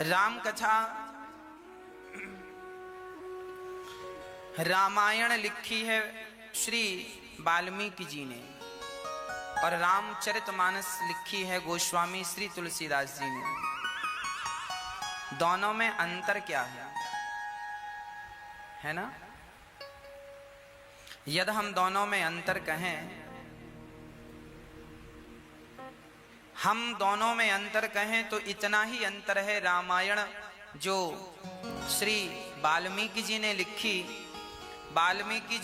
राम कथा रामायण लिखी है श्री वाल्मीकि जी ने और रामचरितमानस लिखी है गोस्वामी श्री तुलसीदास जी ने। दोनों में अंतर क्या है ना? यदि हम दोनों में अंतर कहें, तो इतना ही अंतर है। रामायण जो श्री वाल्मीकि जी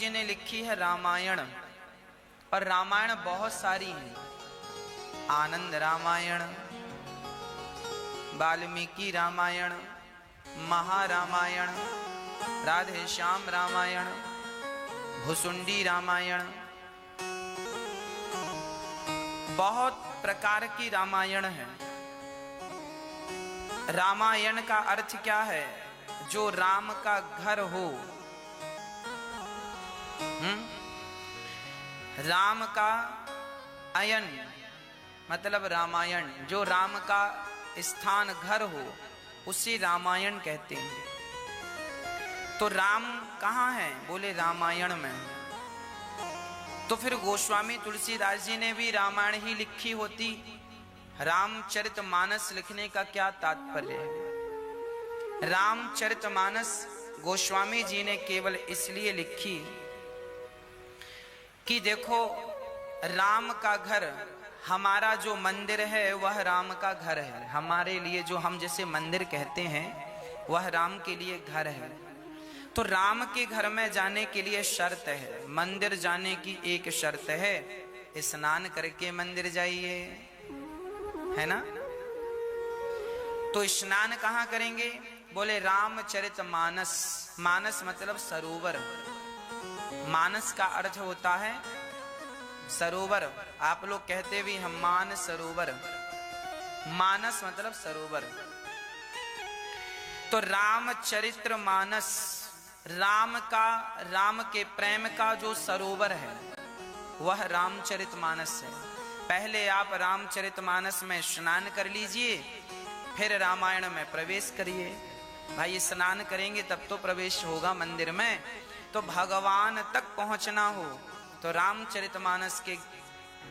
ने लिखी है रामायण, और रामायण बहुत सारी है। आनंद रामायण, वाल्मीकि रामायण, महारामायण, राधे श्याम रामायण, भुसुंडी रामायण, बहुत प्रकार की रामायण है। रामायण का अर्थ क्या है? जो राम का घर हो। राम का अयन मतलब रामायण, जो राम का स्थान घर हो उसे रामायण कहते हैं। तो राम कहाँ है? बोले रामायण में। तो फिर गोस्वामी तुलसीदास जी ने भी रामायण ही लिखी होती। रामचरितमानस लिखने का क्या तात्पर्य है? रामचरितमानस गोस्वामी जी ने केवल इसलिए लिखी कि देखो, राम का घर, हमारा जो मंदिर है वह राम का घर है। हमारे लिए जो हम जैसे मंदिर कहते हैं वह राम के लिए घर है। तो राम के घर में जाने के लिए शर्त है। मंदिर जाने की एक शर्त है, स्नान करके मंदिर जाइए, है ना? तो स्नान कहाँ करेंगे? बोले रामचरितमानस। मानस मतलब सरोवर। मानस का अर्थ होता है सरोवर। आप लोग कहते भी हम मान सरोवर, मानस मतलब सरोवर। तो रामचरित्र मानस, राम के प्रेम का जो सरोवर है वह रामचरितमानस है। पहले आप रामचरितमानस में स्नान कर लीजिए, फिर रामायण में प्रवेश करिए। भाई स्नान करेंगे तब तो प्रवेश होगा मंदिर में। तो भगवान तक पहुंचना हो तो रामचरितमानस के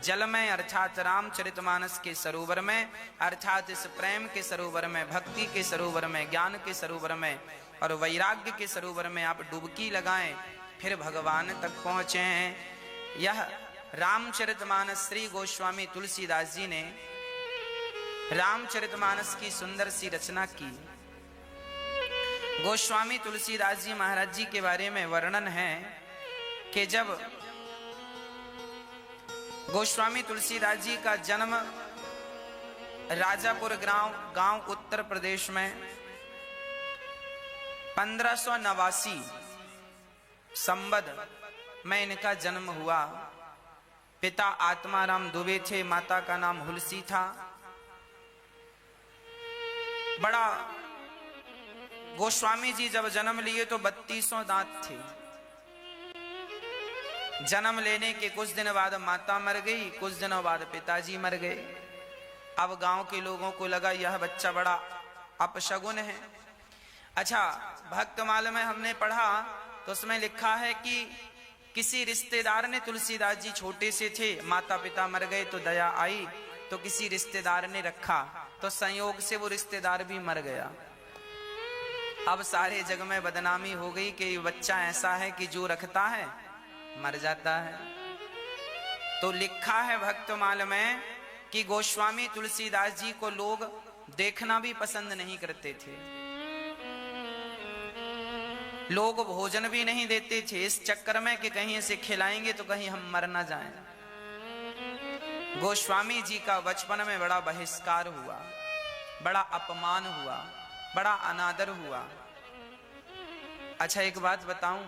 जल में, अर्थात रामचरितमानस के सरोवर में, अर्थात इस प्रेम के सरोवर में, भक्ति के सरोवर में, ज्ञान के सरोवर में और वैराग्य के सरोवर में आप डुबकी लगाएं, फिर भगवान तक पहुंचे हैं। यह रामचरितमानस श्री गोस्वामी तुलसीदास जी ने रामचरितमानस की सुंदर सी रचना की। गोस्वामी तुलसीदास जी महाराज जी के बारे में वर्णन है कि जब गोस्वामी तुलसीदास जी का जन्म राजापुर गांव उत्तर प्रदेश में 1589 संवत में इनका जन्म हुआ। पिता आत्माराम दुबे थे, माता का नाम हुलसी था। बड़ा गोस्वामी जी जब जन्म लिए तो 32 दांत थे। जन्म लेने के कुछ दिन बाद माता मर गई, कुछ दिनों बाद पिताजी मर गए। अब गांव के लोगों को लगा यह बच्चा बड़ा अपशगुन है। अच्छा, भक्तमाल में हमने पढ़ा तो उसमें लिखा है कि किसी रिश्तेदार ने, तुलसीदास जी छोटे से थे, माता पिता मर गए तो दया आई तो किसी रिश्तेदार ने रखा, तो संयोग से वो रिश्तेदार भी मर गया। अब सारे जग में बदनामी हो गई कि ये बच्चा ऐसा है कि जो रखता है मर जाता है। तो लिखा है भक्तमाल में कि गोस्वामी तुलसीदास जी को लोग देखना भी पसंद नहीं करते थे, लोग भोजन भी नहीं देते थे, इस चक्कर में कि कहीं इसे खिलाएंगे तो कहीं हम मर ना जाएं। गोस्वामी जी का बचपन में बड़ा बहिष्कार हुआ, बड़ा अपमान हुआ, बड़ा अनादर हुआ। अच्छा, एक बात बताऊं,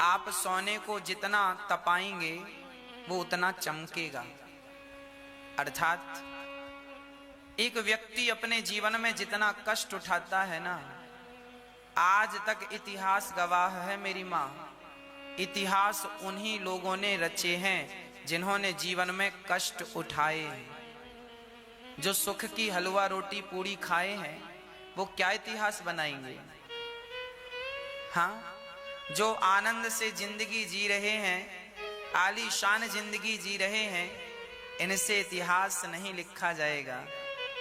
आप सोने को जितना तपाएंगे वो उतना चमकेगा। अर्थात एक व्यक्ति अपने जीवन में जितना कष्ट उठाता है ना, आज तक इतिहास गवाह है मेरी माँ, इतिहास उन्हीं लोगों ने रचे हैं जिन्होंने जीवन में कष्ट उठाए। जो सुख की हलवा रोटी पूड़ी खाए हैं वो क्या इतिहास बनाएंगे? हाँ, जो आनंद से जिंदगी जी रहे हैं, आलीशान जिंदगी जी रहे हैं, इनसे इतिहास नहीं लिखा जाएगा।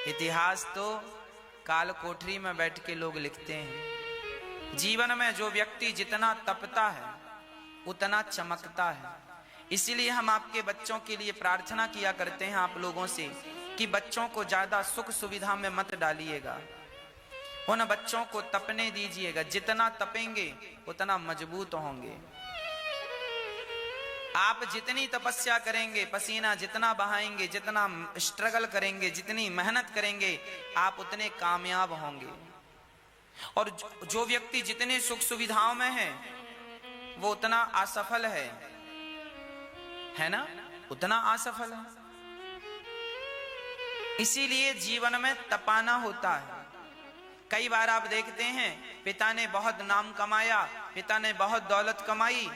इतिहास तो काल कोठरी में बैठ के लोग लिखते हैं। जीवन में जो व्यक्ति जितना तपता है उतना चमकता है। इसीलिए हम आपके बच्चों के लिए प्रार्थना किया करते हैं आप लोगों से कि बच्चों को ज्यादा सुख सुविधा में मत डालिएगा, उन बच्चों को तपने दीजिएगा। जितना तपेंगे उतना मजबूत होंगे। आप जितनी तपस्या करेंगे, पसीना जितना बहाएंगे, जितना स्ट्रगल करेंगे, जितनी मेहनत करेंगे, आप उतने कामयाब होंगे। और जो व्यक्ति जितने सुख सुविधाओं में है वो उतना असफल है ना, उतना असफल है। इसीलिए जीवन में तपाना होता है। कई बार आप देखते हैं पिता ने बहुत नाम कमाया, पिता ने बहुत दौलत कमाई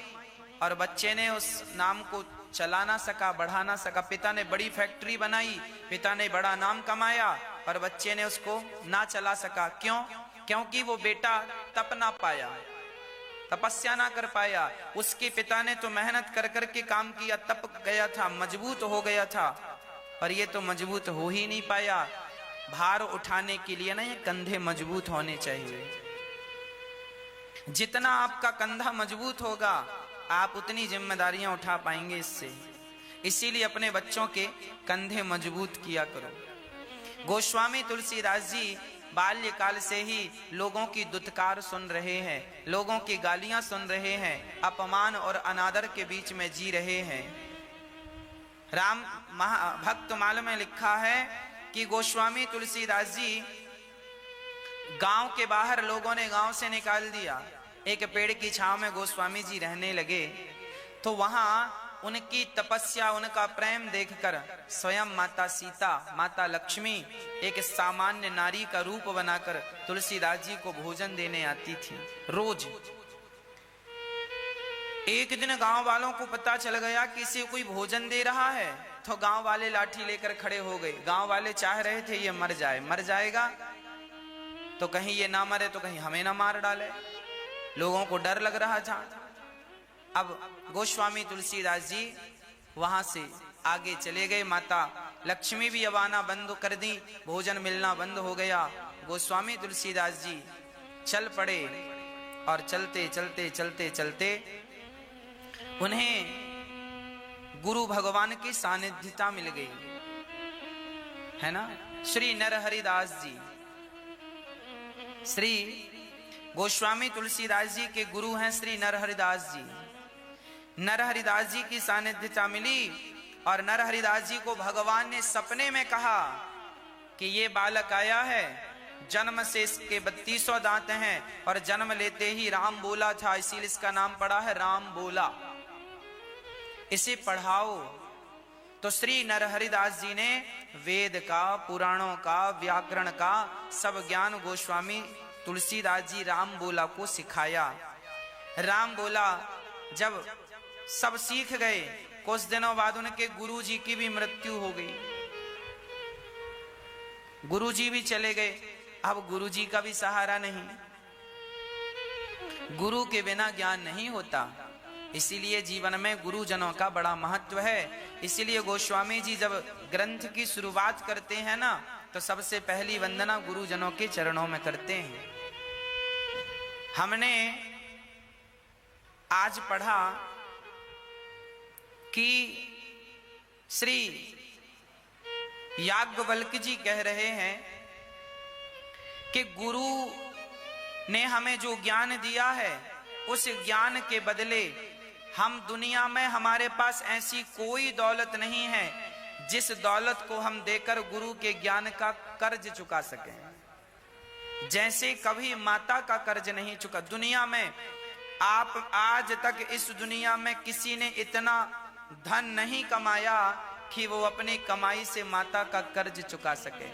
और बच्चे ने उस नाम को चला ना सका, बढ़ा ना सका। पिता ने बड़ी फैक्ट्री बनाई, पिता ने बड़ा नाम कमाया और बच्चे ने उसको ना चला सका। क्यों? क्योंकि वो बेटा तप ना पाया, तपस्या ना कर पाया। उसके पिता ने तो मेहनत कर कर के काम किया, तप गया था, मजबूत हो गया था, पर ये तो मजबूत हो ही नहीं पाया। भार उठाने के लिए ना ये कंधे मजबूत होने चाहिए। जितना आपका कंधा मजबूत होगा आप उतनी जिम्मेदारियां उठा पाएंगे इससे। इसीलिए अपने बच्चों के कंधे मजबूत किया करो। गोस्वामी तुलसीदास जी बाल्यकाल से ही लोगों की दुत्कार सुन रहे हैं, लोगों की गालियां सुन रहे हैं, अपमान और अनादर के बीच में जी रहे हैं। राम भक्तमाल में लिखा है कि गोस्वामी तुलसीदास जी गांव के बाहर लोगों ने गांव से निकाल दिया। एक पेड़ की छांव में गोस्वामी जी रहने लगे तो वहां उनकी तपस्या, उनका प्रेम देखकर स्वयं माता सीता, माता लक्ष्मी एक सामान्य नारी का रूप बनाकर तुलसीदास जी को भोजन देने आती थी रोज। एक दिन गांव वालों को पता चल गया कि इसे कोई भोजन दे रहा है तो गांव वाले लाठी लेकर खड़े हो गए। गांव वाले चाह रहे थे ये मर जाए, मर जाएगा तो कहीं ये ना मरे तो कहीं हमें ना मार डाले। लोगों को डर लग रहा था। अब गोस्वामी तुलसीदास जी वहां से आगे चले गए। माता लक्ष्मी भी अब आना बंद कर दी, भोजन मिलना बंद हो गया। गोस्वामी तुलसीदास जी चल पड़े और चलते चलते चलते चलते उन्हें गुरु भगवान की सानिध्यता मिल गई, है ना। श्री नरहरिदास जी, श्री गोस्वामी तुलसीदास जी के गुरु हैं श्री नरहरिदास जी। नरहरिदास जी की सानिध्यता मिली और नरहरिदास जी को भगवान ने सपने में कहा कि ये बालक आया है, जन्म से इसके 3200 दांत हैं और जन्म लेते ही राम बोला था, इसीलिए इसका नाम पड़ा है राम बोला। इसे पढ़ाओ। तो श्री नरहरिदास जी ने वेद का, पुराणों का, व्याकरण का सब ज्ञान गोस्वामी तुलसीदास जी राम बोला को सिखाया। राम बोला जब सब सीख गए, कुछ दिनों बाद उनके गुरुजी की भी मृत्यु हो गई। गुरुजी भी चले गए। अब गुरुजी का भी सहारा नहीं, गुरु के बिना ज्ञान नहीं होता। इसीलिए जीवन में गुरुजनों का बड़ा महत्व है। इसीलिए गोस्वामी जी जब ग्रंथ की शुरुआत करते हैं ना तो सबसे पहली वंदना गुरुजनों के चरणों में करते हैं। हमने आज पढ़ा कि श्री याज्ञवल्क्य जी कह रहे हैं कि गुरु ने हमें जो ज्ञान दिया है उस ज्ञान के बदले हम दुनिया में, हमारे पास ऐसी कोई दौलत नहीं है जिस दौलत को हम देकर गुरु के ज्ञान का कर्ज चुका सकें। जैसे कभी माता का कर्ज नहीं चुका। दुनिया में आप आज तक इस दुनिया में किसी ने इतना धन नहीं कमाया कि वो अपनी कमाई से माता का कर्ज चुका सके।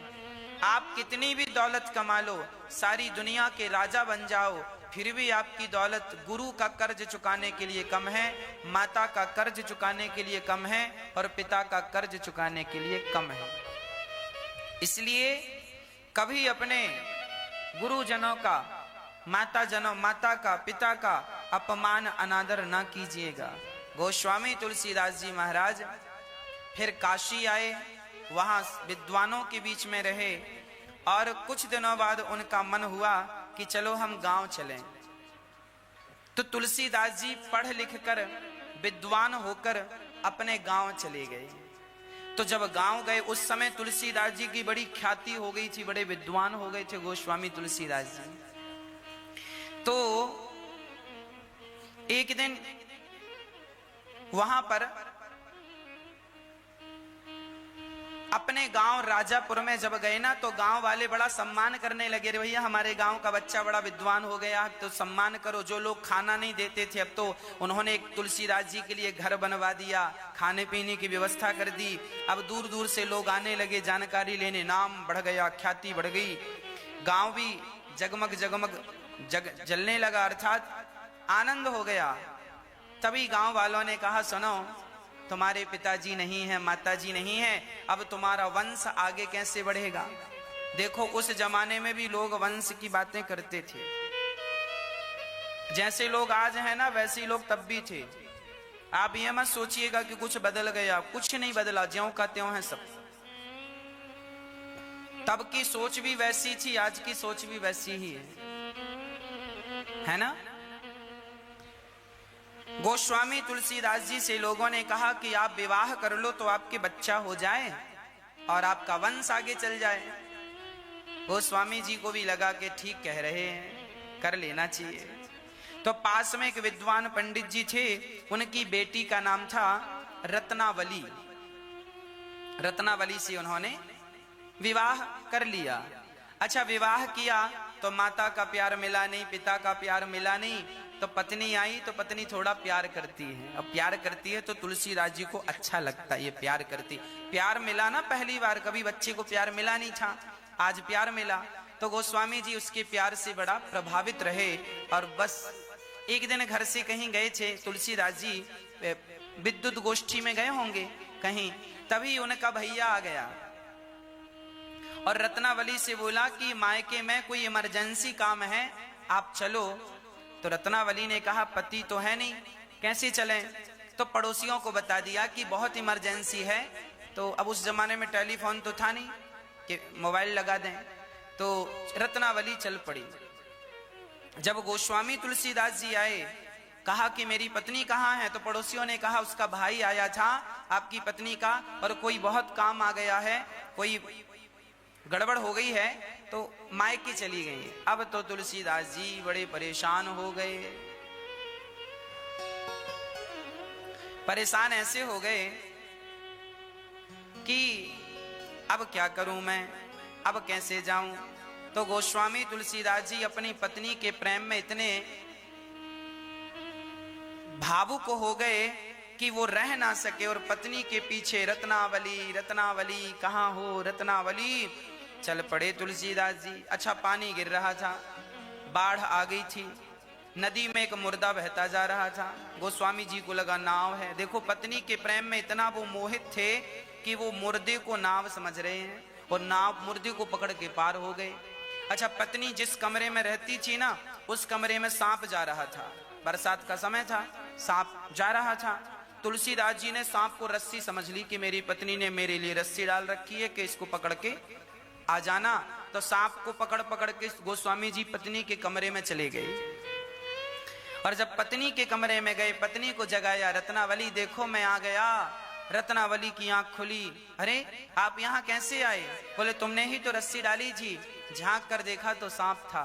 आप कितनी भी दौलत कमा लो, सारी दुनिया के राजा बन जाओ, फिर भी आपकी दौलत गुरु का कर्ज चुकाने के लिए कम है, माता का कर्ज चुकाने के लिए कम है और पिता का कर्ज चुकाने के लिए कम है। इसलिए कभी अपने गुरुजनों का, माता का, पिता का अपमान अनादर ना कीजिएगा। गोस्वामी तुलसीदास जी महाराज फिर काशी आए, वहां विद्वानों के बीच में रहे और कुछ दिनों बाद उनका मन हुआ कि चलो हम गांव चलें। तो तुलसीदास जी पढ़ लिख कर विद्वान होकर अपने गांव चले गए। तो जब गांव गए उस समय तुलसीदास जी की बड़ी ख्याति हो गई थी, बड़े विद्वान हो गए थे गोस्वामी तुलसीदास जी। तो एक दिन वहां पर अपने गांव राजापुर में जब गए ना, तो गांव वाले बड़ा सम्मान करने लगे। रे भैया, हमारे गांव का बच्चा बड़ा विद्वान हो गया, तो सम्मान करो। जो लोग खाना नहीं देते थे, अब तो उन्होंने एक तुलसीदास जी के लिए घर बनवा दिया, खाने पीने की व्यवस्था कर दी। अब दूर दूर से लोग आने लगे जानकारी लेने, नाम बढ़ गया, ख्याति बढ़ गई, गांव भी जगमग जगमग जलने लगा, अर्थात आनंद हो गया। तभी गांव वालों ने कहा, सुनो, तुम्हारे पिताजी नहीं है, माताजी नहीं है, अब तुम्हारा वंश आगे कैसे बढ़ेगा। देखो उस जमाने में भी लोग वंश की बातें करते थे। जैसे लोग आज हैं ना, वैसे ही लोग तब भी थे। आप ये मत सोचिएगा कि कुछ बदल गया, कुछ नहीं बदला, ज्यों का त्यों है सब। तब की सोच भी वैसी थी, आज की सोच भी वैसी ही है ना। गोस्वामी तुलसीदास जी से लोगों ने कहा कि आप विवाह कर लो तो आपके बच्चा हो जाए और आपका वंश आगे चल जाए। गोस्वामी जी को भी लगा कि ठीक कह रहे हैं, कर लेना चाहिए। तो पास में एक विद्वान पंडित जी थे, उनकी बेटी का नाम था रत्नावली। रत्नावली से उन्होंने विवाह कर लिया। अच्छा, विवाह किया तो माता का प्यार मिला नहीं, पिता का प्यार मिला नहीं, तो पत्नी आई। तो पत्नी थोड़ा प्यार करती है, अब प्यार करती है तो तुलसीदास जी को अच्छा लगता है, ये प्यार करती। प्यार मिला ना पहली बार, कभी बच्चे को प्यार मिला नहीं था, आज प्यार मिला। तो गोस्वामी जी उसके प्यार से बड़ा प्रभावित रहे। और बस एक दिन घर से कहीं गए थे तुलसीदास जी, विद्युत गोष्ठी में गए होंगे कहीं, तभी उनका भैया आ गया और रत्नावली से बोला कि मायके में कोई इमरजेंसी काम है, आप चलो। तो रत्नावली ने कहा, पति तो है नहीं, कैसे चलें। तो पड़ोसियों को बता दिया कि बहुत इमरजेंसी है। तो अब उस जमाने में टेलीफोन तो था नहीं कि मोबाइल लगा दें, तो रत्नावली चल पड़ी। जब गोस्वामी तुलसीदास जी आए, कहा कि मेरी पत्नी कहाँ है, तो पड़ोसियों ने कहा उसका भाई आया था आपकी पत्नी का, और कोई बहुत काम आ गया है, कोई गड़बड़ हो गई है, तो मायके चली गई। अब तो तुलसीदास जी बड़े परेशान हो गए। परेशान ऐसे हो गए कि अब क्या करूं मैं, अब कैसे जाऊं। तो गोस्वामी तुलसीदास जी अपनी पत्नी के प्रेम में इतने भावुक हो गए कि वो रह ना सके और पत्नी के पीछे रत्नावली रत्नावली कहाँ हो, रत्नावली चल पड़े तुलसीदास जी। अच्छा, पानी गिर रहा था, बाढ़ आ गई थी, नदी में एक मुर्दा बहता जा रहा था। गोस्वामी जी को लगा नाव है। देखो पत्नी के प्रेम में इतना वो मोहित थे कि वो मुर्दे को नाव समझ रहे हैं और नाव मुर्दे को पकड़ के पार हो गए। अच्छा, पत्नी जिस कमरे में रहती थी ना, उस कमरे में सांप जा रहा था, बरसात का समय था, सांप जा रहा था। तुलसीदास जी ने सांप को रस्सी समझ ली कि मेरी पत्नी ने मेरे लिए रस्सी डाल रखी है कि इसको पकड़ के आ जाना। तो सांप को पकड़ पकड़ के गोस्वामी जी पत्नी के कमरे में चले गए। और जब पत्नी के कमरे में गए, पत्नी को जगाया, रत्नावली देखो मैं आ गया। रत्नावली की आंख खुली, अरे आप यहाँ कैसे आए। बोले तुमने ही तो रस्सी डाली थी, झांक कर देखा तो सांप था।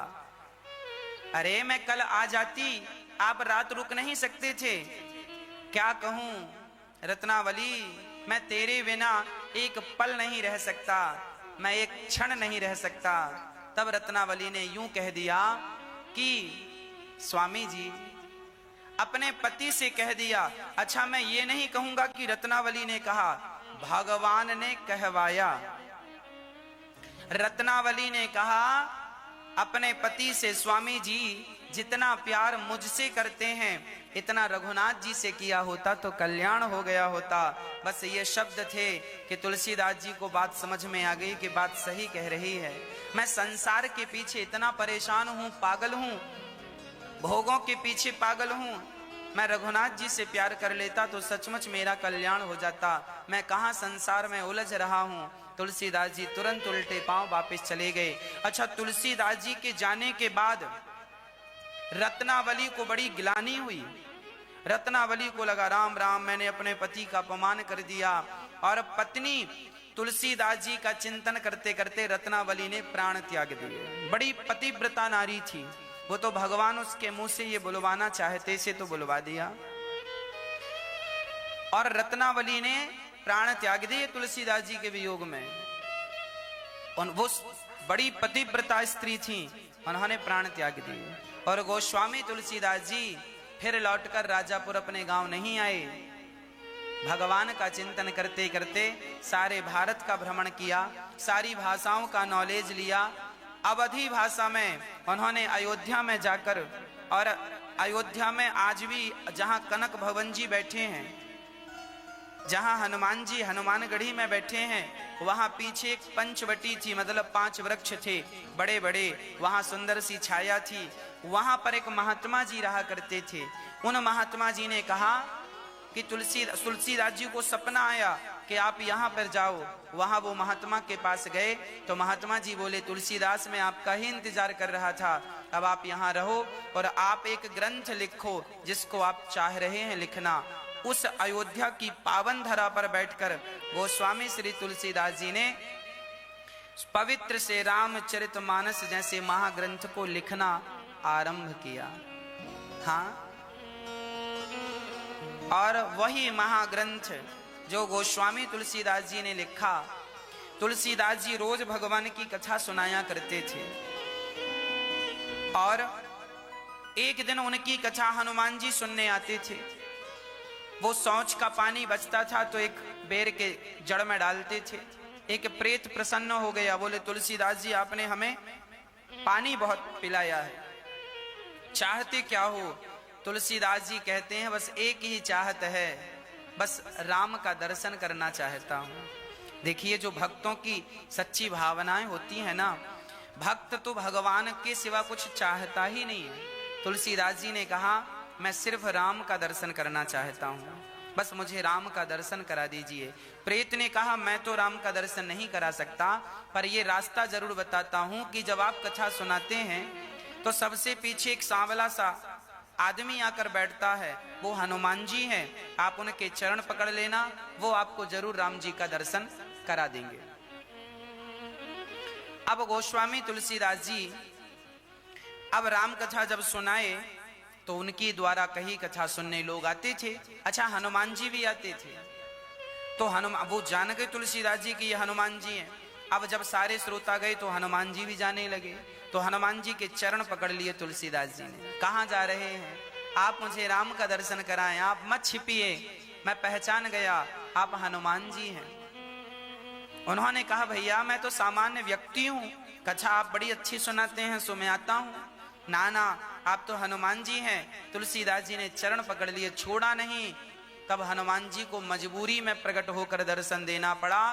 अरे मैं कल आ जाती, आप रात रुक नहीं सकते थे। क्या कहूं रत्नावली, मैं तेरे बिना एक पल नहीं रह सकता, मैं एक क्षण नहीं रह सकता। तब रत्नावली ने यूं कह दिया कि स्वामी जी, अपने पति से कह दिया। अच्छा, मैं ये नहीं कहूंगा कि रत्नावली ने कहा, भगवान ने कहवाया। रत्नावली ने कहा अपने पति से, स्वामी जी जितना प्यार मुझसे करते हैं इतना रघुनाथ जी से किया होता तो कल्याण हो गया होता। बस ये शब्द थे कि तुलसीदास जी को बात समझ में आ गई कि बात सही कह रही है। मैं संसार के पीछे इतना परेशान हूँ, पागल हूँ, भोगों के पीछे पागल हूँ। मैं रघुनाथ जी से प्यार कर लेता तो सचमुच मेरा कल्याण हो जाता। मैं कहाँ संसार में उलझ रहा हूँ। तुलसीदास जी तुरंत उल्टे पांव वापस चले गए। अच्छा, तुलसीदास जी के जाने के बाद रत्नावली को बड़ी गिलानी हुई। रत्नावली को लगा राम राम, मैंने अपने पति का अपमान कर दिया। और पत्नी तुलसीदास जी का चिंतन करते करते रत्नावली ने प्राण त्याग दिए। बड़ी पतिव्रता नारी थी वो, तो भगवान उसके मुंह से ये बुलवाना चाहते से तो बुलवा दिया। और रत्नावली ने प्राण त्याग दिए तुलसीदास जी के वियोग में। वो बड़ी पतिव्रता स्त्री थी, उन्होंने प्राण त्याग दिए। और गोस्वामी तुलसीदास जी फिर लौटकर राजापुर अपने गांव नहीं आए। भगवान का चिंतन करते करते सारे भारत का भ्रमण किया, सारी भाषाओं का नॉलेज लिया। अवधी भाषा में उन्होंने अयोध्या में जाकर, और अयोध्या में आज भी जहां कनक भवन जी बैठे हैं, जहां हनुमान जी हनुमानगढ़ी में बैठे हैं, वहां पीछे एक पंचवटी थी, मतलब 5 वृक्ष थे बड़े बड़े, वहां सुंदर सी छाया थी। वहां पर एक महात्मा जी रहा करते थे। उन महात्मा जी ने कहा कि तुलसीदास जी को सपना आया कि आप यहाँ पर जाओ। वहां वो महात्मा के पास गए तो महात्मा जी बोले, तुलसीदास मैं आपका ही इंतजार कर रहा था, अब आप यहाँ रहो और आप एक ग्रंथ लिखो जिसको आप चाह रहे हैं लिखना। उस अयोध्या की पावन धरा पर बैठकर गोस्वामी श्री तुलसीदास जी ने पवित्र से रामचरितमानस जैसे महाग्रंथ को लिखना आरंभ किया। हाँ, और वही महाग्रंथ जो गोस्वामी तुलसीदास जी ने लिखा, तुलसीदास जी रोज भगवान की कथा सुनाया करते थे। और एक दिन उनकी कथा हनुमान जी सुनने आते थे। वो शौच का पानी बचता था तो एक बेर के जड़ में डालते थे। एक प्रेत प्रसन्न हो गया, बोले तुलसीदास जी आपने हमें पानी बहुत पिलाया है, चाहते क्या हो? तुलसीदास जी कहते हैं बस एक ही चाहत है, बस राम का दर्शन करना चाहता हूँ। देखिए जो भक्तों की सच्ची भावनाएं होती है ना, भक्त तो भगवान के सिवा कुछ चाहता ही नहीं है। तुलसीदास जी ने कहा मैं सिर्फ राम का दर्शन करना चाहता हूँ, बस मुझे राम का दर्शन करा दीजिए। प्रेत ने कहा मैं तो राम का दर्शन नहीं करा सकता, पर ये रास्ता जरूर बताता हूँ कि जब आप कथा सुनाते हैं तो सबसे पीछे एक सांवला सा आदमी आकर बैठता है, वो हनुमान जी हैं। आप उनके चरण पकड़ लेना, वो आपको जरूर राम जी का दर्शन करा देंगे। अब गोस्वामी तुलसीदास जी अब राम कथा जब सुनाए तो उनकी द्वारा कही कथा सुनने लोग आते थे। अच्छा, हनुमान जी भी आते थे। तो हनुमान वो जान गए तुलसीदास जी की ये हनुमान जी हैं। अब जब सारे श्रोता गए तो हनुमान जी भी जाने लगे। तो हनुमान जी के चरण पकड़ लिए तुलसीदास जी ने। कहाँ जा रहे हैं? आप मुझे राम का दर्शन कराएं, आप मत छिपिए, मैं पहचान गया आप हनुमान जी हैं। उन्होंने कहा भैया मैं तो सामान्य व्यक्ति हूँ, कथा आप बड़ी अच्छी सुनाते हैं सो मैं आता हूँ। ना ना, आप तो हनुमान जी हैं। तुलसीदास जी ने चरण पकड़ लिए, छोड़ा नहीं। तब हनुमान जी को मजबूरी में प्रकट होकर दर्शन देना पड़ा।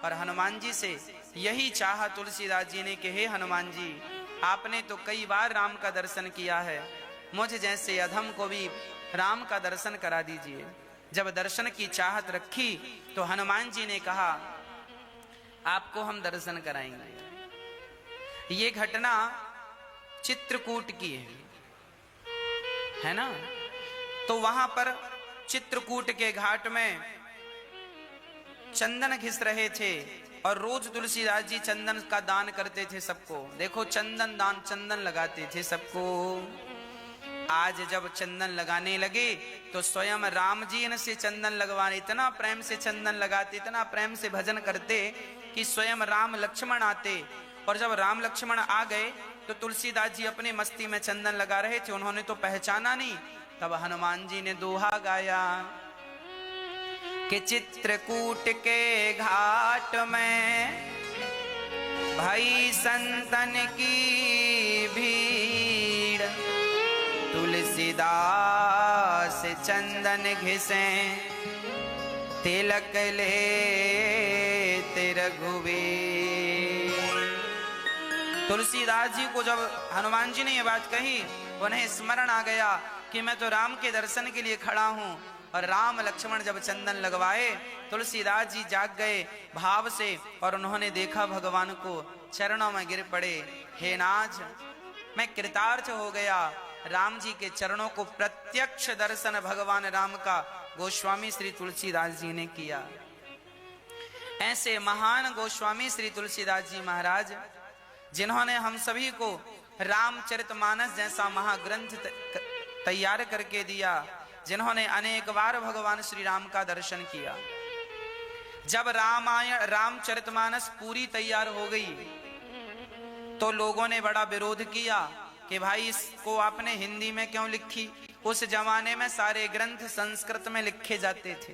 और हनुमान जी से यही चाहा तुलसीदास जी ने कि हे हनुमान जी, आपने तो कई बार राम का दर्शन किया है, मुझ जैसे अधम को भी राम का दर्शन करा दीजिए। जब दर्शन की चाहत रखी तो हनुमान जी ने कहा आपको हम दर्शन कराएंगे। ये घटना चित्रकूट की है ना। तो वहां पर चित्रकूट के घाट में चंदन घिस रहे थे और रोज तुलसीदास जी चंदन का दान करते थे सबको। देखो चंदन दान, चंदन लगाते थे सबको। आज जब चंदन लगाने लगे तो स्वयं राम जी इनसे चंदन लगवाने, इतना प्रेम से चंदन लगाते, इतना प्रेम से भजन करते कि स्वयं राम लक्ष्मण आते। और जब राम लक्ष्मण आ गए तो तुलसीदास जी अपनी मस्ती में चंदन लगा रहे थे, उन्होंने तो पहचाना नहीं। तब हनुमान जी ने दोहा गाया कि चित्रकूट के घाट में भई संतन की भीड़, तुलसीदास चंदन घिसे तिलक ले रघुवीर। तुलसीदास जी को जब हनुमान जी ने ये बात कही, उन्हें स्मरण आ गया कि मैं तो राम के दर्शन के लिए खड़ा हूं। और राम लक्ष्मण जब चंदन लगवाए, तुलसीदास जी जाग गए भाव से और उन्होंने देखा भगवान को, चरणों में गिर पड़े। हे नाथ, मैं कृतार्थ हो गया। राम जी के चरणों को प्रत्यक्ष दर्शन भगवान राम का गोस्वामी श्री तुलसीदास जी ने किया। ऐसे महान गोस्वामी श्री तुलसीदास जी महाराज, जिन्होंने हम सभी को रामचरितमानस जैसा महाग्रंथ तैयार करके दिया, जिन्होंने अनेक बार भगवान श्री राम का दर्शन किया। जब रामायण रामचरितमानस पूरी तैयार हो गई तो लोगों ने बड़ा विरोध किया कि भाई इसको आपने हिंदी में क्यों लिखी। उस जमाने में सारे ग्रंथ संस्कृत में लिखे जाते थे।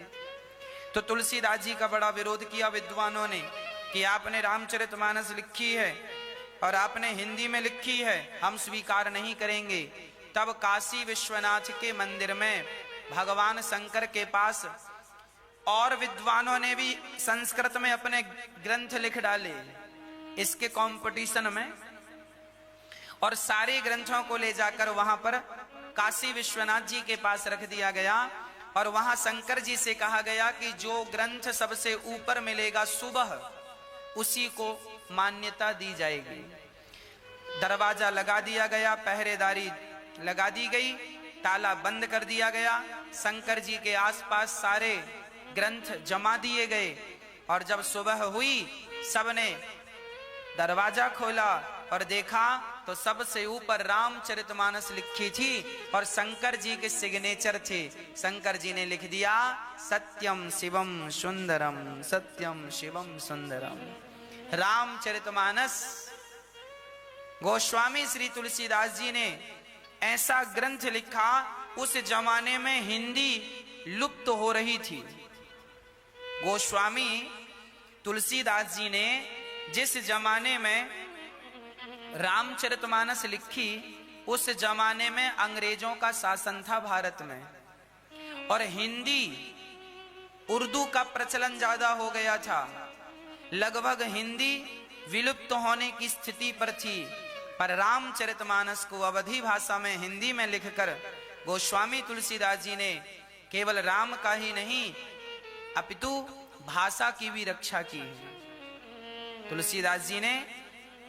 तो तुलसीदास जी का बड़ा विरोध किया विद्वानों ने कि आपने रामचरितमानस लिखी है और आपने हिंदी में लिखी है, हम स्वीकार नहीं करेंगे। तब काशी विश्वनाथ के मंदिर में भगवान शंकर के पास और विद्वानों ने भी संस्कृत में अपने ग्रंथ लिख डाले इसके कंपटीशन में, और सारे ग्रंथों को ले जाकर वहां पर काशी विश्वनाथ जी के पास रख दिया गया। और वहां शंकर जी से कहा गया कि जो ग्रंथ सबसे ऊपर मिलेगा सुबह, उसी को मान्यता दी जाएगी। दरवाजा लगा दिया गया, पहरेदारी लगा दी गई, ताला बंद कर दिया गया। शंकर जी के आसपास सारे ग्रंथ जमा दिए गए और जब सुबह हुई, सबने दरवाजा खोला और देखा तो सबसे ऊपर रामचरितमानस लिखी थी और शंकर जी के सिग्नेचर थे। शंकर जी ने लिख दिया, सत्यम शिवम सुंदरम, सत्यम शिवम सुंदरम। रामचरितमानस गोस्वामी श्री तुलसीदास जी ने ऐसा ग्रंथ लिखा, उस जमाने में हिंदी लुप्त हो रही थी। गोस्वामी तुलसीदास जी ने जिस जमाने में रामचरितमानस लिखी, उस जमाने में अंग्रेजों का शासन था भारत में, और हिंदी उर्दू का प्रचलन ज्यादा हो गया था। लगभग हिंदी विलुप्त होने की स्थिति पर थी। पर रामचरितमानस को अवधी भाषा में हिंदी में लिखकर गोस्वामी तुलसीदास जी ने केवल राम का ही नहीं अपितु भाषा की भी रक्षा की। तुलसीदास जी ने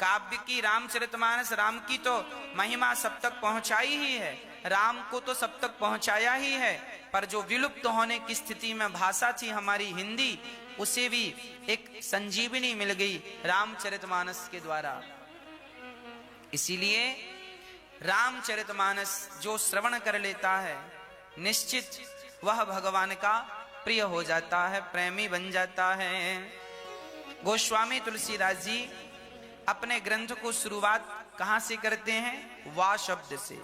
काव्य की, रामचरितमानस राम की तो महिमा सब तक पहुंचाई ही है, राम को तो सब तक पहुंचाया ही है, पर जो विलुप्त होने की स्थिति में भाषा थी हमारी हिंदी, उसे भी एक संजीवनी मिल गई रामचरितमानस के द्वारा। इसीलिए रामचरितमानस जो श्रवण कर लेता है, निश्चित वह भगवान का प्रिय हो जाता है, प्रेमी बन जाता है। गोस्वामी तुलसीदास जी अपने ग्रंथ को शुरुआत कहां से करते हैं? वा शब्द से।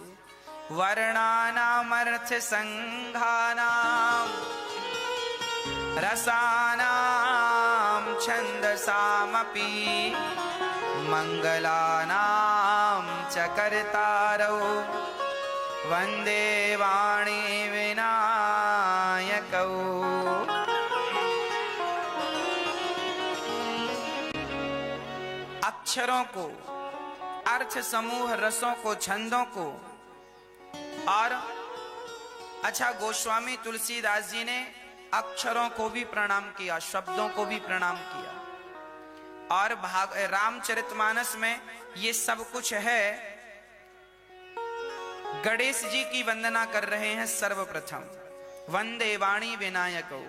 वर्णानामर्थ संघानाम रसानाम छंदसामपि मंगलानाम च कर्तारौ वंदे वाणी विनायकौ। अक्षरों को, अर्थ समूह, रसों को, छंदों को, और अच्छा गोस्वामी तुलसीदास जी ने अक्षरों को भी प्रणाम किया, शब्दों को भी प्रणाम किया। और रामचरितमानस में ये सब कुछ है। गणेश जी की वंदना कर रहे हैं सर्वप्रथम, वंदे वाणी विनायको।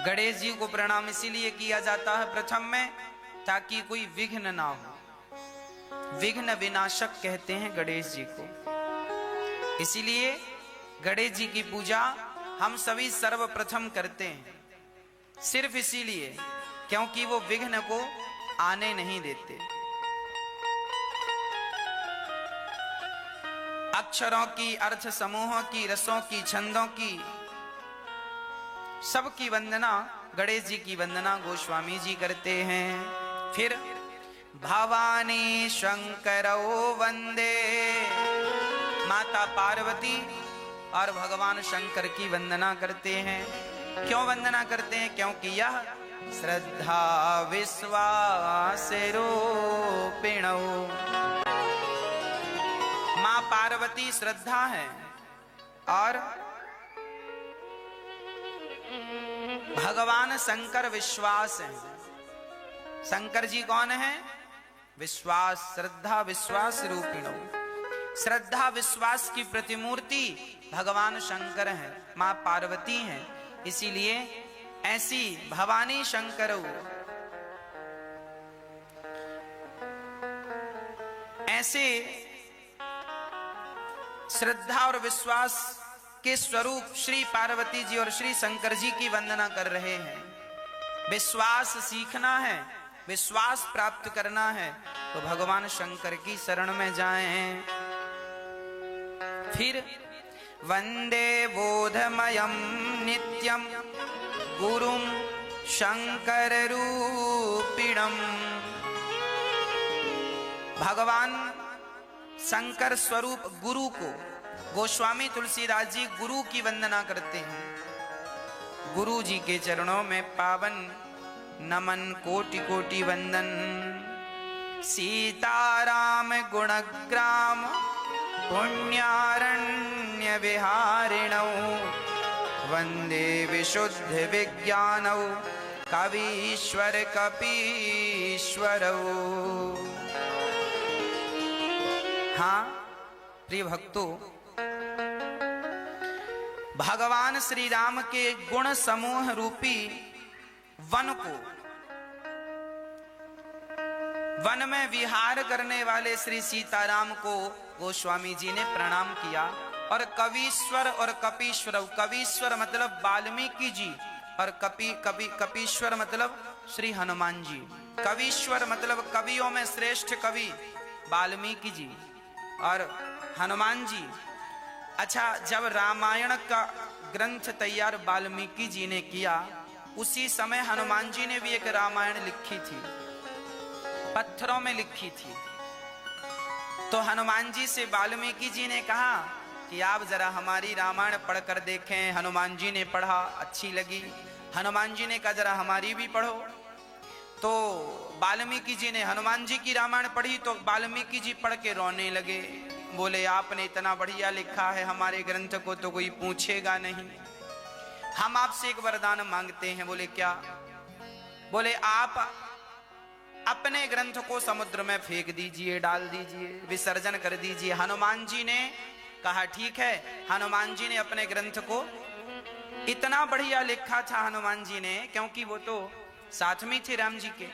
गणेश जी को प्रणाम इसीलिए किया जाता है प्रथम में, ताकि कोई विघ्न ना हो। विघ्न विनाशक कहते हैं गणेश जी को। इसीलिए गणेश जी की पूजा हम सभी सर्वप्रथम करते हैं, सिर्फ इसीलिए क्योंकि वो विघ्न को आने नहीं देते। अक्षरों की, अर्थ समूहों की, रसों की, छंदों की, सबकी वंदना, गणेश जी की वंदना गोस्वामी जी करते हैं। फिर भवानी शंकरौ वंदे माता पार्वती और भगवान शंकर की वंदना करते हैं। क्यों वंदना करते हैं? क्योंकि यह श्रद्धा विश्वास रूपिणौ। मां पार्वती श्रद्धा है और भगवान शंकर विश्वास है। शंकर जी कौन है? विश्वास, श्रद्धा विश्वास रूपिणौ। श्रद्धा विश्वास की प्रतिमूर्ति भगवान शंकर है, मां पार्वती है। इसीलिए ऐसी भवानी शंकरौ, ऐसे श्रद्धा और विश्वास के स्वरूप श्री पार्वती जी और श्री शंकर जी की वंदना कर रहे हैं। विश्वास सीखना है, विश्वास प्राप्त करना है तो भगवान शंकर की शरण में जाएं। फिर वंदे बोधमयं नित्यं गुरुं शंकर रूपिणम्। भगवान शंकर स्वरूप गुरु को गोस्वामी तुलसीदास जी गुरु की वंदना करते हैं। गुरु जी के चरणों में पावन नमन कोटि कोटि वंदन। सीताराम गुणग्राम पुण्यारण्य विहारिणौ वंदे विशुद्ध विज्ञानौ कवीश्वर कपीश्वरौ। हाँ प्रिय भक्तों, भगवान श्री राम के गुण समूह रूपी वन को, वन में विहार करने वाले श्री सीताराम को गोस्वामी जी ने प्रणाम किया। और कवीश्वर और कपीश्वर, कवीश्वर मतलब वाल्मीकि जी और कपीश्वर मतलब श्री हनुमान जी। कवीश्वर मतलब कवियों में श्रेष्ठ कवि वाल्मीकि जी और हनुमान जी। अच्छा, जब रामायण का ग्रंथ तैयार वाल्मीकि जी ने किया, उसी समय हनुमान जी ने भी एक रामायण लिखी थी, पत्थरों में लिखी थी। तो हनुमान जी से वाल्मीकि जी ने कहा कि आप जरा हमारी रामायण पढ़कर देखें। हनुमान जी ने पढ़ा, अच्छी लगी। हनुमान जी ने कहा जरा हमारी भी पढ़ो। तो वाल्मीकि जी ने हनुमान जी की रामायण पढ़ी तो वाल्मीकि जी पढ़ के रोने लगे। बोले आपने इतना बढ़िया लिखा है, हमारे ग्रंथ को तो कोई पूछेगा नहीं। हम आपसे एक वरदान मांगते हैं। बोले क्या? बोले आप अपने ग्रंथ को समुद्र में फेंक दीजिए, डाल दीजिए, विसर्जन कर दीजिए। हनुमान जी ने कहा ठीक है। हनुमान जी ने अपने ग्रंथ को, इतना बढ़िया लिखा था हनुमान जी ने, क्योंकि वो तो साथ में थे राम जी के।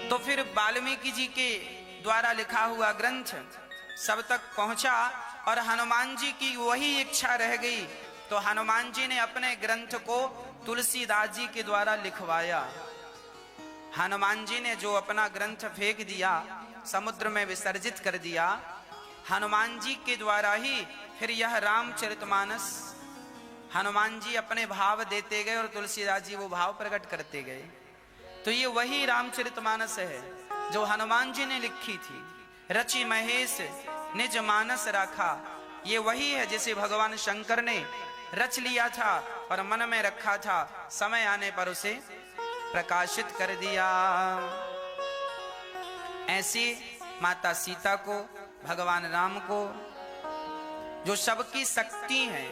तो फिर वाल्मीकि जी के द्वारा लिखा हुआ ग्रंथ सब तक पहुंचा और हनुमान जी की वही इच्छा रह गई। तो हनुमान जी ने अपने ग्रंथ को तुलसीदास जी के द्वारा लिखवाया। हनुमान जी ने जो अपना ग्रंथ फेंक दिया, समुद्र में विसर्जित कर दिया, हनुमान जी के द्वारा ही फिर यह रामचरितमानस हनुमान जी अपने भाव देते गए और तुलसीदास जी वो भाव प्रकट करते गए। तो ये वही रामचरितमानस है जो हनुमान जी ने लिखी थी। रचि महेश निज मानस राखा, ये वही है जिसे भगवान शंकर ने रच लिया था और मन में रखा था, समय आने पर उसे प्रकाशित कर दिया। ऐसी माता सीता को, भगवान राम को, जो सबकी शक्ति है,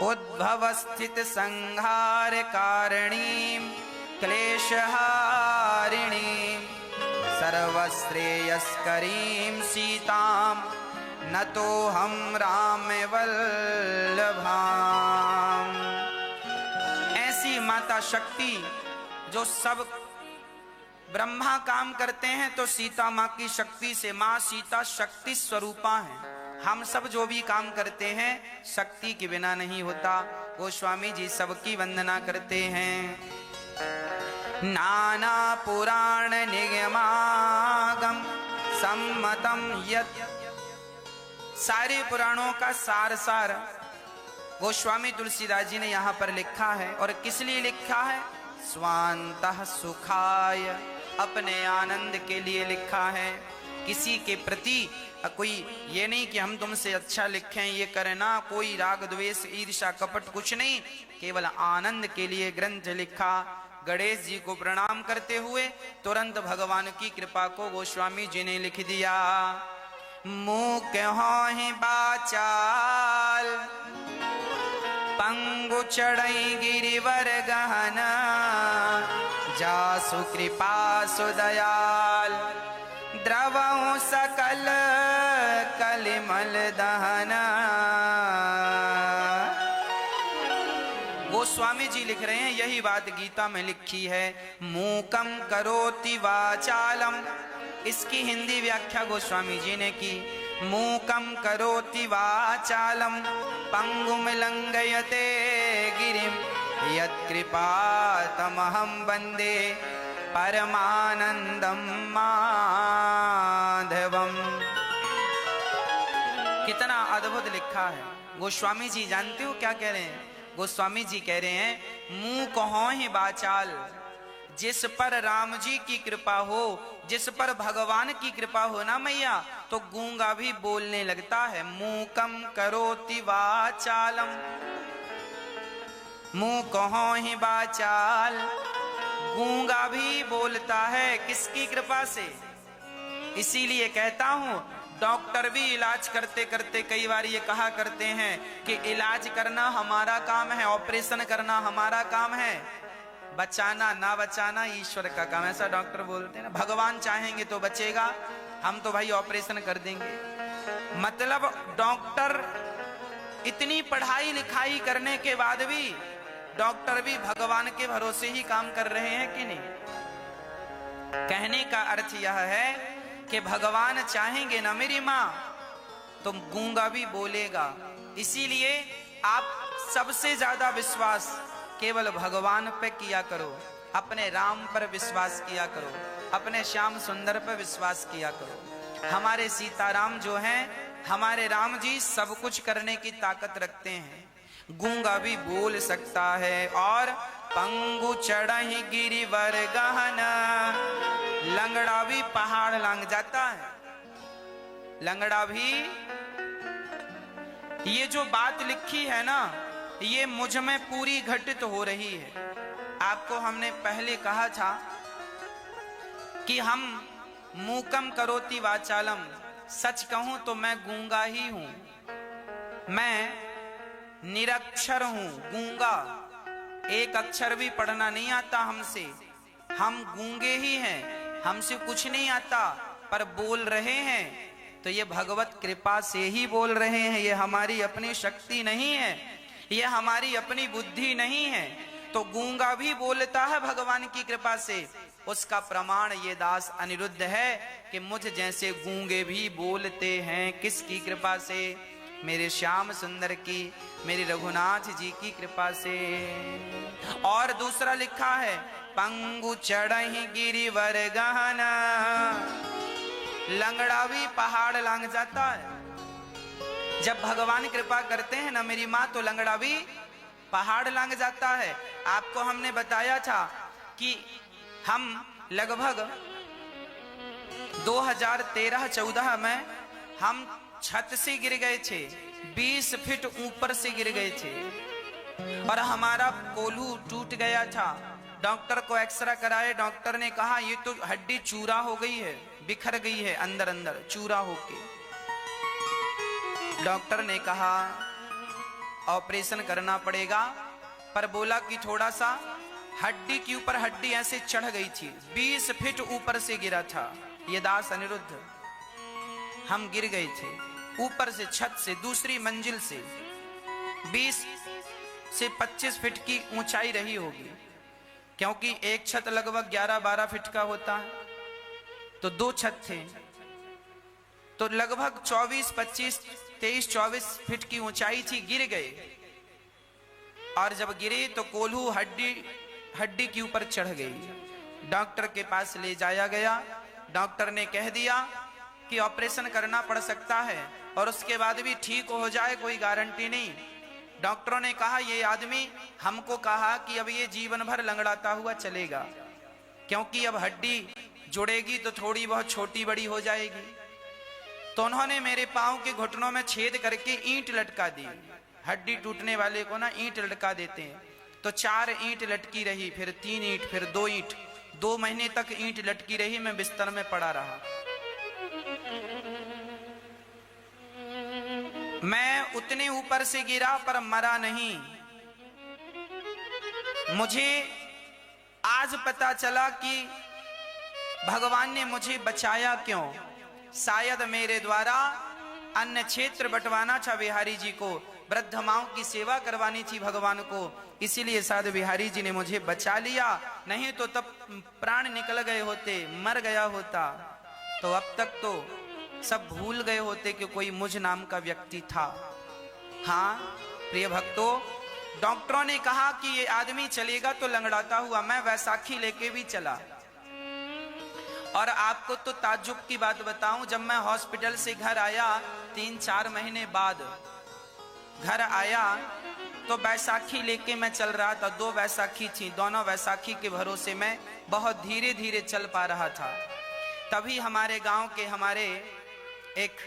उद्भव स्थित संहार कारिणी क्लेशहारिणी सर्वश्रेयस्करीं सीतां नतो हम राम वल्लभाम। ऐसी माता शक्ति जो सब ब्रह्मा काम करते हैं तो सीता माँ की शक्ति से, माँ सीता शक्ति स्वरूपा है। हम सब जो भी काम करते हैं शक्ति के बिना नहीं होता। गोस्वामी जी सबकी वंदना करते हैं। नाना पुराण निगमागम सम्मतम यत्, सारे पुराणों का सार गोस्वामी तुलसीदास जी ने यहाँ पर लिखा है। और किस लिए लिखा है? स्वांतः सुखाय, अपने आनंद के लिए लिखा है। किसी के प्रति कोई ये नहीं कि हम तुमसे अच्छा लिखें, ये करना, कोई राग द्वेष ईर्ष्या कपट कुछ नहीं, केवल आनंद के लिए ग्रंथ लिखा। गणेश जी को प्रणाम करते हुए तुरंत भगवान की कृपा को गोस्वामी जी ने लिख दिया। मूक होहि बाचाल पंगु चढ़ई गिरिवर गहना, जासु कृपा सुदयाल द्रवहु सकल कलिमल दहना। गोस्वामी जी लिख रहे हैं, यही बात गीता में लिखी है। मूकम करोति वाचालम, इसकी हिंदी व्याख्या गोस्वामी जी ने की। मूकम करोति वाचालम पंगुम लंघयते गिरिम, यत्कृपा तमहं वंदे परमानंदम माधवम। कितना अद्भुत लिखा है। गोस्वामी जी जानते हो क्या कह रहे हैं? गोस्वामी जी कह रहे हैं, मुंह कहो ही बाचाल, जिस पर राम जी की कृपा हो, जिस पर भगवान की कृपा हो ना मैया, तो गूंगा भी बोलने लगता है। मूकम करोति वाचालम, मुंह कहो ही बाचाल, गूंगा भी बोलता है। किसकी कृपा से? इसीलिए कहता हूं, डॉक्टर भी इलाज करते करते कई बार ये कहा करते हैं कि इलाज करना हमारा काम है, ऑपरेशन करना हमारा काम है, बचाना ना बचाना ईश्वर का काम। ऐसा डॉक्टर बोलते हैं ना, भगवान चाहेंगे तो बचेगा, हम तो भाई ऑपरेशन कर देंगे। मतलब डॉक्टर इतनी पढ़ाई लिखाई करने के बाद भी डॉक्टर भी भगवान के भरोसे ही काम कर रहे हैं कि नहीं? कहने का अर्थ यह है कि भगवान चाहेंगे ना मेरी माँ, तो गूंगा भी बोलेगा। इसीलिए आप सबसे ज्यादा विश्वास केवल भगवान पे किया करो, अपने राम पर विश्वास किया करो, अपने श्याम सुंदर पर विश्वास किया करो। हमारे सीताराम जो हैं, हमारे राम जी सब कुछ करने की ताकत रखते हैं। गूंगा भी बोल सकता है। और पंगु चढ़हि गिरिवर गहना, लंगड़ा भी पहाड़ लांग जाता है। लंगड़ा भी, ये जो बात लिखी है ना, ये मुझ में पूरी घटित हो रही है। आपको हमने पहले कहा था कि हम मूकम करोति वाचालम, सच कहूं तो मैं गूंगा ही हूं, मैं निरक्षर हूं, गूंगा, एक अक्षर भी पढ़ना नहीं आता हमसे, हम गूंगे ही हैं, हमसे कुछ नहीं आता, पर बोल रहे हैं तो ये भगवत कृपा से ही बोल रहे हैं। ये हमारी अपनी शक्ति नहीं है, ये हमारी अपनी बुद्धि नहीं है। तो गूंगा भी बोलता है भगवान की कृपा से। उसका प्रमाण ये दास अनिरुद्ध है कि मुझ जैसे गूंगे भी बोलते हैं। किसकी कृपा से? मेरे श्याम सुंदर की, मेरे रघुनाथ जी की कृपा से। और दूसरा लिखा है, पंगु चढ़हि गिरिवर गहना, लंगड़ा भी पहाड़ लांग जाता है। जब भगवान कृपा करते हैं ना मेरी माँ, तो लंगड़ा भी पहाड़ लांग जाता है। आपको हमने बताया था कि हम लगभग 2013-14 में हम छत से गिर गए थे, 20 फीट ऊपर से गिर गए थे और हमारा कोल्हू टूट गया था। डॉक्टर को एक्सरे कराए, डॉक्टर ने कहा ये तो हड्डी चूरा हो गई है, बिखर गई है अंदर अंदर चूरा होके। डॉक्टर ने कहा ऑपरेशन करना पड़ेगा, पर बोला कि थोड़ा सा हड्डी के ऊपर हड्डी ऐसे चढ़ गई थी। 20 फीट ऊपर से गिरा था ये दास अनिरुद्ध, हम गिर गए थे ऊपर से, छत से, दूसरी मंजिल से। 20 से 25 फीट की ऊंचाई रही होगी, क्योंकि एक छत लगभग 11-12 फीट का होता है, तो 2 छत थे, तो लगभग 23-24 फीट की ऊंचाई थी। गिर गए और जब गिरे तो कोल्हू हड्डी के ऊपर चढ़ गई। डॉक्टर के पास ले जाया गया, डॉक्टर ने कह दिया कि ऑपरेशन करना पड़ सकता है और उसके बाद भी ठीक हो जाए, कोई गारंटी नहीं। डॉक्टरों ने कहा ये आदमी हमको कहा कि अब ये जीवन भर लंगड़ाता हुआ चलेगा, क्योंकि अब हड्डी जुड़ेगी तो थोड़ी बहुत छोटी बड़ी हो जाएगी। तो उन्होंने मेरे पांव के घुटनों में छेद करके ईंट लटका दी। हड्डी टूटने वाले को ना ईंट लटका देते हैं। तो 4 ईंट लटकी रही, फिर 3 ईंट, फिर 2 ईंट। 2 महीने तक ईंट लटकी रही, मैं बिस्तर में पड़ा रहा। मैं उतने ऊपर से गिरा पर मरा नहीं। मुझे आज पता चला कि भगवान ने मुझे बचाया क्यों। शायद मेरे द्वारा अन्य क्षेत्र बंटवाना था बिहारी जी को, वृद्ध माओं की सेवा करवानी थी भगवान को, इसीलिए शायद बिहारी जी ने मुझे बचा लिया। नहीं तो तब प्राण निकल गए होते, मर गया होता। तो अब तक तो सब भूल गए होते कि कोई मुझ नाम का व्यक्ति था। हाँ प्रिय भक्तों, डॉक्टरों ने कहा कि ये आदमी चलेगा तो लंगड़ाता हुआ। मैं वैसाखी लेके भी चला। और आपको तो ताज्जुब की बात बताऊं, जब मैं हॉस्पिटल से घर आया 3-4 महीने बाद घर आया तो बैसाखी लेके मैं चल रहा था। 2 बैसाखी थी, दोनों बैसाखी के भरोसे मैं बहुत धीरे धीरे चल पा रहा था। तभी हमारे गांव के हमारे एक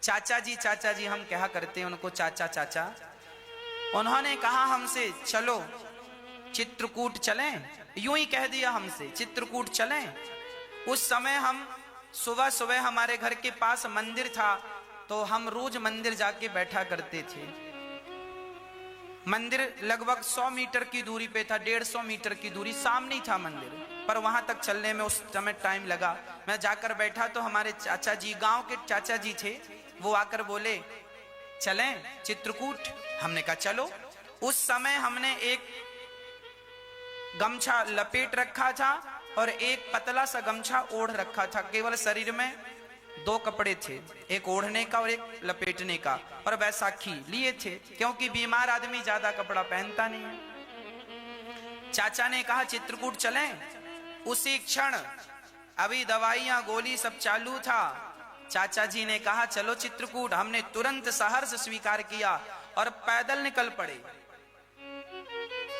चाचा जी हम कहा करते हैं उनको चाचा चाचा, उन्होंने कहा हमसे चलो चित्रकूट चलें। यूं ही कह दिया हमसे चित्रकूट चलें। उस समय हम सुबह सुबह हमारे घर के पास मंदिर था, तो हम रोज मंदिर जाके बैठा करते थे। मंदिर लगभग 100 मीटर की दूरी पे था, 150 मीटर की दूरी, सामने ही था मंदिर, पर वहां तक चलने में उस समय टाइम लगा। मैं जाकर बैठा तो हमारे चाचा जी, गांव के चाचा जी थे, वो आकर बोले चलें चित्रकूट। हमने कहा चलो। उस समय हमने एक गमछा लपेट रखा था और एक पतला सा गमछा ओढ़ रखा था। केवल शरीर में 2 कपड़े थे, एक ओढ़ने का और एक लपेटने का। और बैसाखी लिए थे, क्योंकि बीमार आदमी ज्यादा कपड़ा पहनता नहीं है। चाचा ने कहा चित्रकूट चलें। उसी क्षण अभी दवाइयां गोली सब चालू था। चाचा जी ने कहा चलो चित्रकूट। हमने तुरंत सहर्ष स्वीकार किया और पैदल निकल पड़े।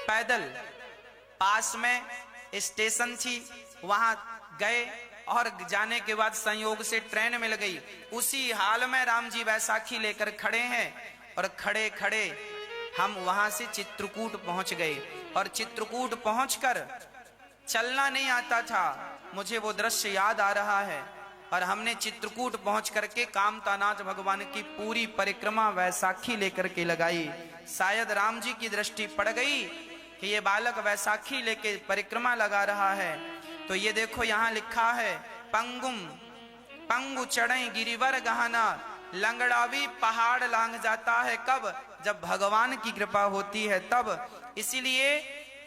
पैदल पास में स्टेशन थी, वहां गए और जाने के बाद संयोग से ट्रेन मिल गई। उसी हाल में राम जी बैसाखी लेकर खड़े हैं और खड़े खड़े हम वहां से चित्रकूट पहुंच गए। और चित्रकूट पहुंचकर चलना नहीं आता था, मुझे वो दृश्य याद आ रहा है। और हमने चित्रकूट पहुंच करके कामतानाथ भगवान की पूरी परिक्रमा वैसाखी लेकर के लगाई। शायद राम जी की दृष्टि पड़ गई कि ये बालक वैसाखी लेके परिक्रमा लगा रहा है। तो ये देखो यहाँ लिखा है पंगु चढ़े गिरिवर गहना, लंगड़ावी पहाड़ लांघ जाता है कब, जब भगवान की कृपा होती है तब। इसीलिए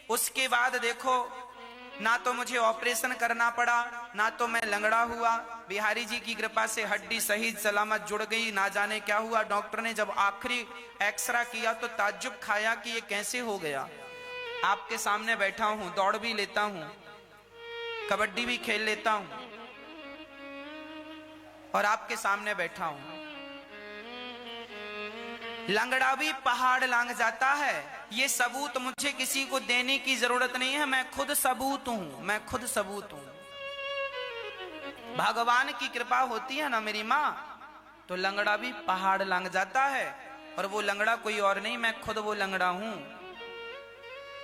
उसके बाद देखो, ना तो मुझे ऑपरेशन करना पड़ा, ना तो मैं लंगड़ा हुआ। बिहारी जी की कृपा से हड्डी सही सलामत जुड़ गई। ना जाने क्या हुआ, डॉक्टर ने जब आखिरी एक्सरा किया तो ताज्जुब खाया कि ये कैसे हो गया। आपके सामने बैठा हूं, दौड़ भी लेता हूं, कबड्डी भी खेल लेता हूं और आपके सामने बैठा हूं। लंगड़ा भी पहाड़ लांघ जाता है, ये सबूत मुझे किसी को देने की जरूरत नहीं है। मैं खुद सबूत हूं, मैं खुद सबूत हूं। भगवान की कृपा होती है ना मेरी माँ, तो लंगड़ा भी पहाड़ लांघ जाता है। और वो लंगड़ा कोई और नहीं, मैं खुद वो लंगड़ा हूं।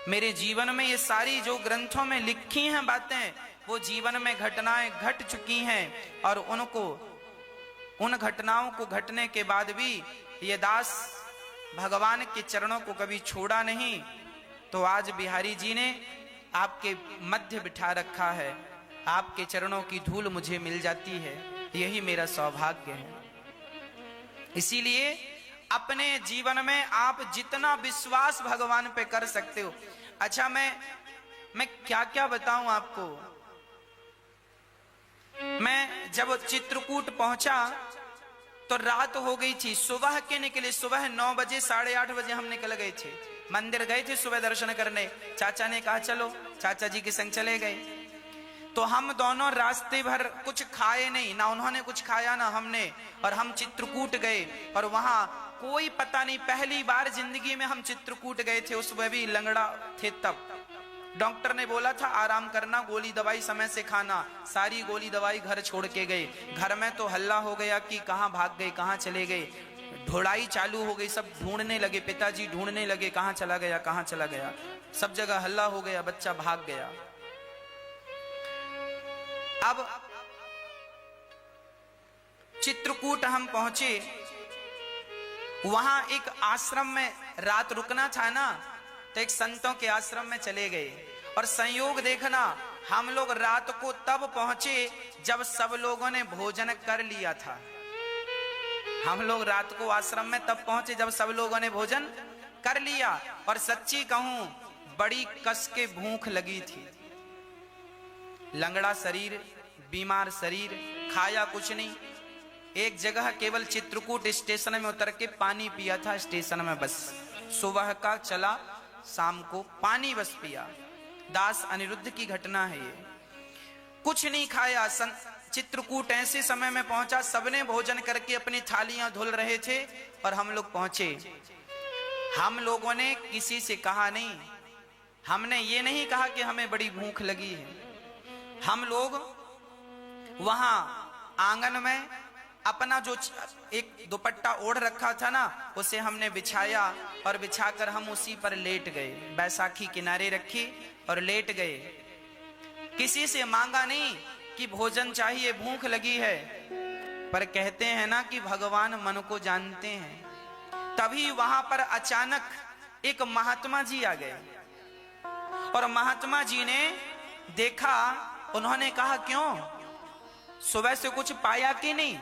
मेरे जीवन में ये सारी जो ग्रंथों में लिखी हैं बातें, वो जीवन में घटनाएं घट चुकी हैं। और उन घटनाओं को घटने के बाद भी ये दास भगवान के चरणों को कभी छोड़ा नहीं। तो आज बिहारी जी ने आपके मध्य बिठा रखा है, आपके चरणों की धूल मुझे मिल जाती है, यही मेरा सौभाग्य है। इसीलिए अपने जीवन में आप जितना विश्वास भगवान पे कर सकते हो। अच्छा, मैं क्या क्या बताऊं आपको। मैं जब चित्रकूट पहुंचा तो रात हो गई थी। सुबह के निकले, सुबह 9 बजे 8:30 बजे हम निकल गए थे। मंदिर गए थे सुबह दर्शन करने। चाचा ने कहा चलो, चाचा जी के संग चले गए। तो हम दोनों रास्ते भर कुछ खाए नहीं, ना उन्होंने कुछ खाया ना हमने। और हम चित्रकूट गए और वहां कोई पता नहीं, पहली बार जिंदगी में हम चित्रकूट गए थे। उस वह भी लंगड़ा थे तब। डॉक्टर ने बोला था आराम करना, गोली दवाई समय से खाना, सारी गोली दवाई घर छोड़ के गए। घर में तो हल्ला हो गया कि कहाँ भाग गए, कहाँ चले गए, ढूंढाई चालू हो गई, सब ढूंढने लगे, पिताजी ढूंढने लगे कहाँ चला गया, कहाँ चला गया, सब जगह हल्ला हो गया, बच्चा भाग गया। अब चित्रकूट हम पहुंचे, वहां एक आश्रम में रात रुकना था ना, तो एक संतों के आश्रम में चले गए। और संयोग देखना, हम लोग रात को तब पहुंचे जब सब लोगों ने भोजन कर लिया था। हम लोग रात को आश्रम में तब पहुंचे जब सब लोगों ने भोजन कर लिया। और सच्ची कहूं, बड़ी कस के भूख लगी थी। लंगड़ा शरीर, बीमार शरीर, खाया कुछ नहीं। एक जगह केवल चित्रकूट स्टेशन में उतर के पानी पिया था, स्टेशन में बस। सुबह का चला, शाम को पानी बस पिया। दास अनिरुद्ध की घटना है ये। कुछ नहीं खाया। चित्रकूट ऐसे समय में पहुंचा, सबने भोजन करके अपनी थालियां धुल रहे थे और हम लोग पहुंचे। हम लोगों ने किसी से कहा नहीं, हमने ये नहीं कहा कि हमें बड़ी भूख लगी है। हम लोग वहां आंगन में अपना जो एक दुपट्टा ओढ़ रखा था ना, उसे हमने बिछाया और बिछाकर हम उसी पर लेट गए। बैसाखी किनारे रखी और लेट गए। किसी से मांगा नहीं कि भोजन चाहिए, भूख लगी है। पर कहते हैं ना कि भगवान मन को जानते हैं। तभी वहां पर अचानक एक महात्मा जी आ गए और महात्मा जी ने देखा। उन्होंने कहा, क्यों, सुबह से कुछ पाया कि नहीं?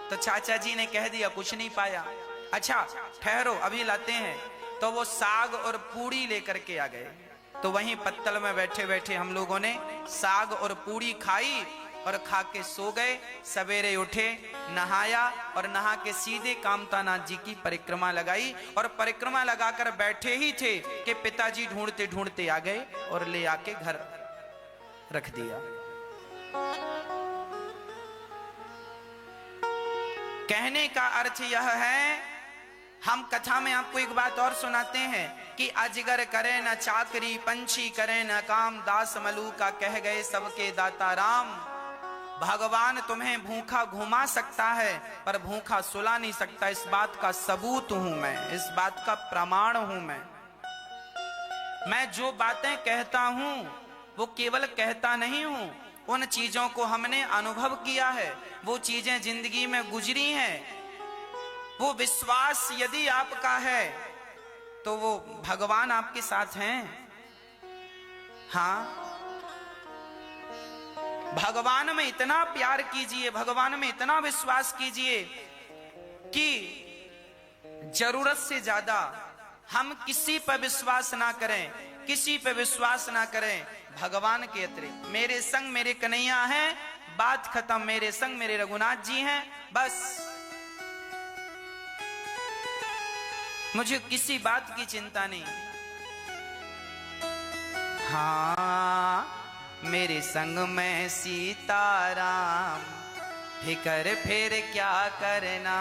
तो चाचा जी ने कह दिया, कुछ नहीं पाया। अच्छा ठहरो, अभी लाते हैं। तो वो साग और पूड़ी लेकर के आ गए। तो वहीं पत्तल में बैठे बैठे हम लोगों ने साग और पूड़ी खाई और खा के सो गए। सवेरे उठे, नहाया और नहा के सीधे कामतानाथ जी की परिक्रमा लगाई। और परिक्रमा लगाकर बैठे ही थे कि पिताजी ढूंढते ढूंढते आ गए और ले आके घर रख दिया। कहने का अर्थ यह है, हम कथा में आपको एक बात और सुनाते हैं कि अजगर करे न चाकरी, पंछी करे न काम, दास मलूका कह गए सबके दाता राम। भगवान तुम्हें भूखा घुमा सकता है पर भूखा सुला नहीं सकता। इस बात का सबूत हूं मैं, इस बात का प्रमाण हूं मैं जो बातें कहता हूं वो केवल कहता नहीं हूं, उन चीजों को हमने अनुभव किया है, वो चीजें जिंदगी में गुजरी हैं। वो विश्वास यदि आपका है तो वो भगवान आपके साथ हैं। हाँ, भगवान में इतना प्यार कीजिए, भगवान में इतना विश्वास कीजिए कि जरूरत से ज्यादा हम किसी पर विश्वास ना करें, किसी पर विश्वास ना करें भगवान के अतिरिक्त। मेरे संग मेरे कन्हैया हैं, बात खत्म। मेरे संग मेरे रघुनाथ जी हैं, बस। मुझे किसी बात की चिंता नहीं। हाँ, मेरे संग में सीताराम, फिकर फिर क्या करना।